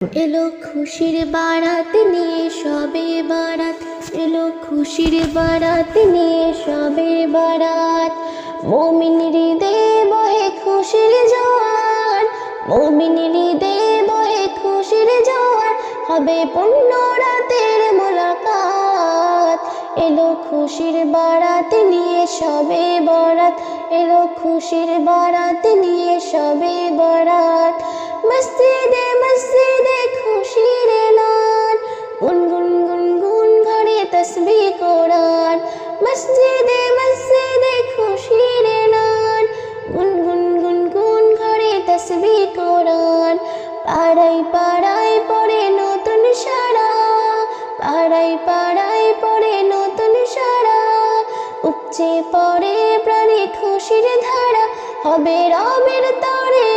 এলো খুশির বারাত নিয়ে সবে বারাত, এলো খুশির বারাত নিয়ে সবে বারাত। মুমিন হৃদয়ে বহে খুশির জোয়ার, মুমিন হৃদয়ে বহে খুশির জোয়ার, হবে পূর্ণ রাতের মোলাকাত। এলো খুশির বারাত নিয়ে সবে বারাত, এলো খুশির বারাত নিয়ে সবে বারাত। মসজিদে মসজিদে খুশির এলান, গুনগুন গুনগুন ঘরে তসবিহ কোরআন। মসজিদে মসজিদে খুশির এলান, গুনগুন গুনগুন ঘরে তসবিহ কোরআন। পাড়ায় পাড়ায় পড়ে নতুন সারা, পাড়ায় পাড়ায় পড়ে নতুন সারা। উপচে পড়ে প্রাণে খুশির ধারা, হবে রবের তরে